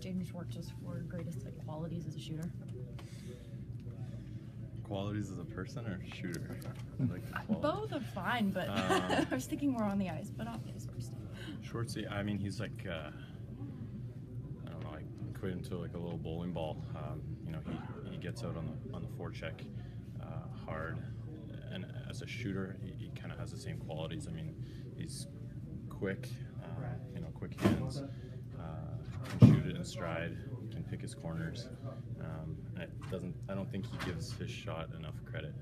Jaden Schwartz's 4 greatest qualities as a shooter? Qualities as a person or shooter? Both are fine, but I was thinking more on the ice, but obviously. Schwartzy, I mean, he's like, I don't know, I equate him to like a little bowling ball. He gets out on the forecheck hard, and as a shooter, he kind of has the same qualities. I mean, he's quick, quick hands, can shoot it in stride, can pick his corners. I don't think he gives his shot enough credit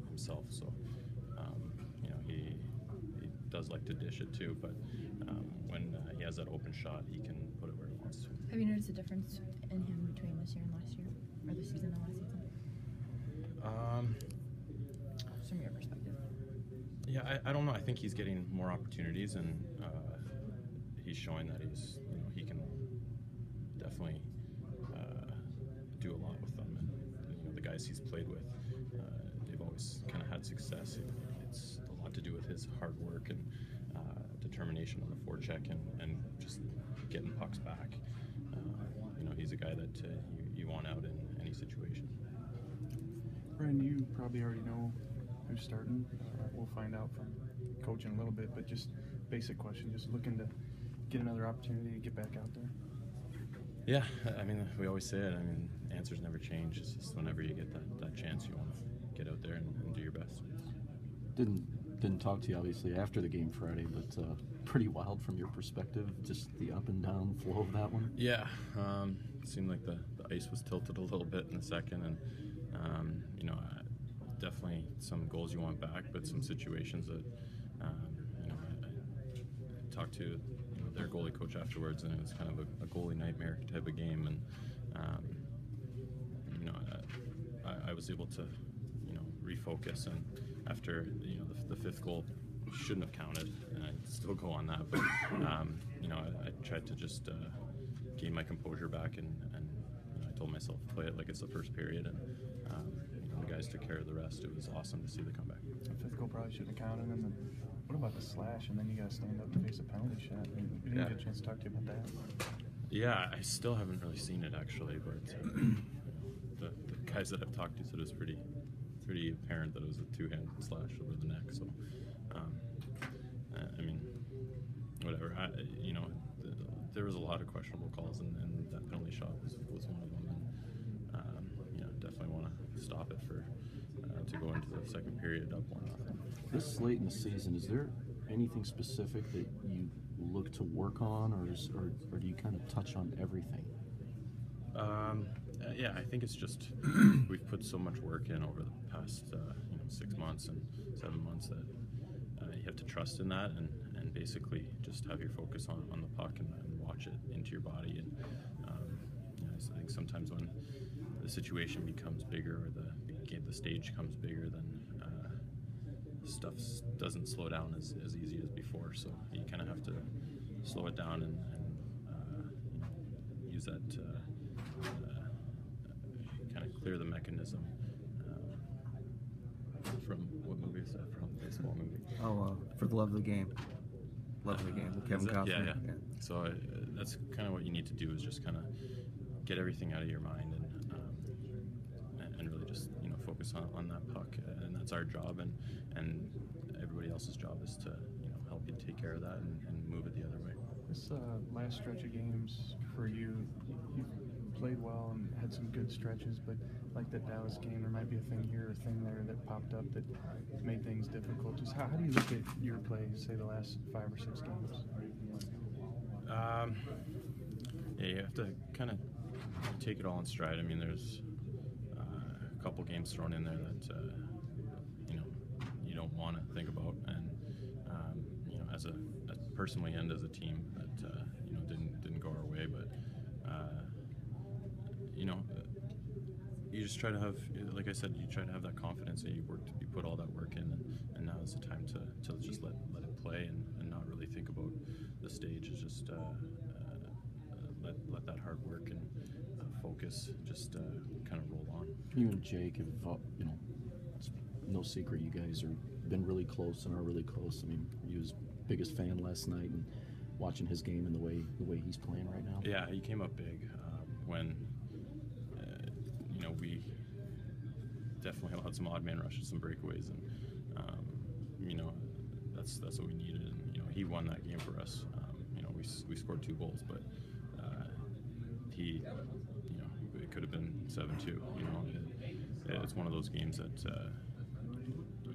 himself. So, he does like to dish it too. But when he has that open shot, he can put it where he wants to. Have you noticed a difference in him between this year and last year, or this season and last season? From your perspective. Yeah, I don't know. I think he's getting more opportunities, and he's showing that he can definitely do a lot with them. And the guys he's played with, they've always kind of had success. It's a lot to do with his hard work and determination on the forecheck and just getting pucks back. He's a guy that you want out in any situation. Brian, you probably already know who's starting. We'll find out from coaching a little bit, but just basic question, just looking to get another opportunity to get back out there. Yeah, I mean, we always say it. I mean, answers never change. It's just whenever you get that chance, you want to get out there and do your best. Didn't talk to you obviously after the game Friday, but pretty wild from your perspective, just the up and down flow of that one. Yeah, it seemed like the ice was tilted a little bit in the second, and definitely some goals you want back, but some situations that I talked to their goalie coach afterwards, and it was kind of a goalie nightmare type of game, and I was able to refocus, and after the fifth goal shouldn't have counted, and I'd still go on that, but I tried to just gain my composure back, and I told myself play it like it's the first period, and the guys took care of the rest. It was awesome to see the comeback. The fifth goal probably shouldn't have counted, and then what about the slash, and then you got to stand up and face a penalty shot? We didn't get a chance to talk to you about that. Yeah, I still haven't really seen it actually, but the guys that I've talked to said it was pretty apparent that it was a two-hand slash over the neck. So, I mean, whatever. There was a lot of questionable calls, and that penalty shot was one of them. And definitely want to stop it to go into the second period up 1-0. This late in the season, is there anything specific that you look to work on, or do you kind of touch on everything? Yeah, I think it's just we've put so much work in over the past 6 months and 7 months that you have to trust in that, and basically just have your focus on the puck and watch it into your body. And I think sometimes when the situation becomes bigger, or the stage comes bigger, then stuff doesn't slow down as easy as before. So you kind of have to slow it down and use that to kind of clear the mechanism. From what movie is that from? Baseball movie. Oh, For the Love of the Game. Love of the Game with Kevin Costner. Yeah. So that's kind of what you need to do, is just kind of get everything out of your mind and really just focus on that puck, and that's our job, and everybody else's job is to help you take care of that and move it the other way. This last stretch of games for you played well and had some good stretches, but like that Dallas game, there might be a thing here, a thing there that popped up that made things difficult. Just how do you look at your play, say the last 5 or 6 games? Yeah, you have to kind of take it all in stride. I mean, there's a couple games thrown in there that you don't want to think about, and as personally and as a team that didn't go our way, but you just try to have, like I said, you try to have that confidence that you put all that work in, and now is the time to just let it play and not really think about the stage. It's just let that hard work and focus just kind of roll on. You and Jake have, it's no secret you guys are been really close and are really close. I mean, you was biggest fan last night, and watching his game and the way he's playing right now? Yeah, he came up big when we definitely allowed some odd man rushes, some breakaways, and that's what we needed. And he won that game for us. We scored 2 goals, but it could have been 7-2. It's one of those games that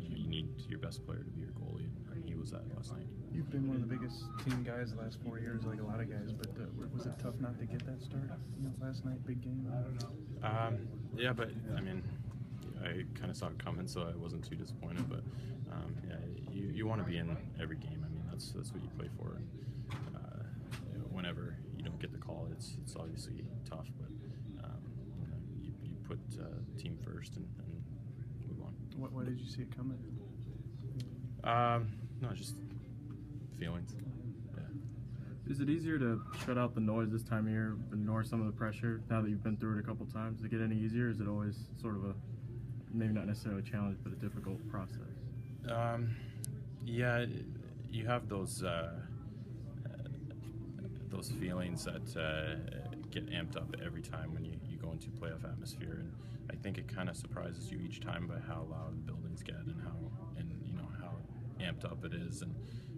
you need your best player to be your goalie, and he was that last night. You've been one of the biggest team guys the last 4 years, like a lot of guys, but was it tough not to get that start last night, big game? Yeah, but I mean, I kind of saw it coming, so I wasn't too disappointed. But you want to be in every game. I mean, that's what you play for. And whenever you don't get the call, it's obviously tough, but you put team first and move on. Why did you see it coming? No, just feelings. Yeah. Is it easier to shut out the noise this time of year, ignore some of the pressure now that you've been through it a couple times? Does it get any easier? Or is it always sort of maybe not necessarily a challenge, but a difficult process? Yeah, you have those feelings that get amped up every time when you go into playoff atmosphere, and I think it kind of surprises you each time by how loud buildings get and how amped up it is, and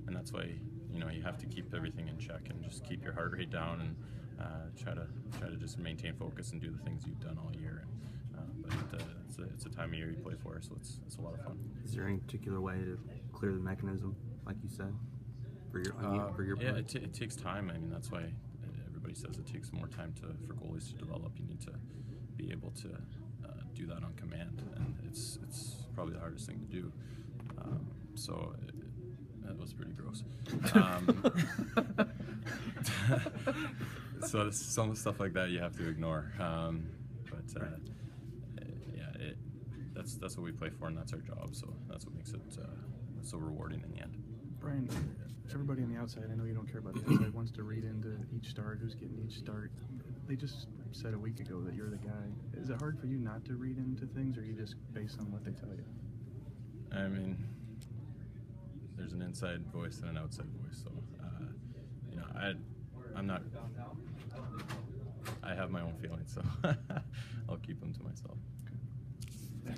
that's why you have to keep everything in check and just keep your heart rate down and try to just maintain focus and do the things you've done all year. But it's a time of year you play for, so it's a lot of fun. Is there any particular way to clear the mechanism, like you said, for your yeah, part? it takes time. I mean, that's why everybody says it takes more time for goalies to develop. You need to be able to do that on command, and it's probably the hardest thing to do. So that was pretty gross. So some stuff like that you have to ignore. Yeah, that's what we play for, and that's our job. So that's what makes it so rewarding in the end. Brian, everybody on the outside, I know you don't care about the outside, wants to read into each start, who's getting each start. They just said a week ago that you're the guy. Is it hard for you not to read into things, or you just based on what they tell you? I mean, there's an inside voice and an outside voice, so I'm not. I have my own feelings, so I'll keep them to myself.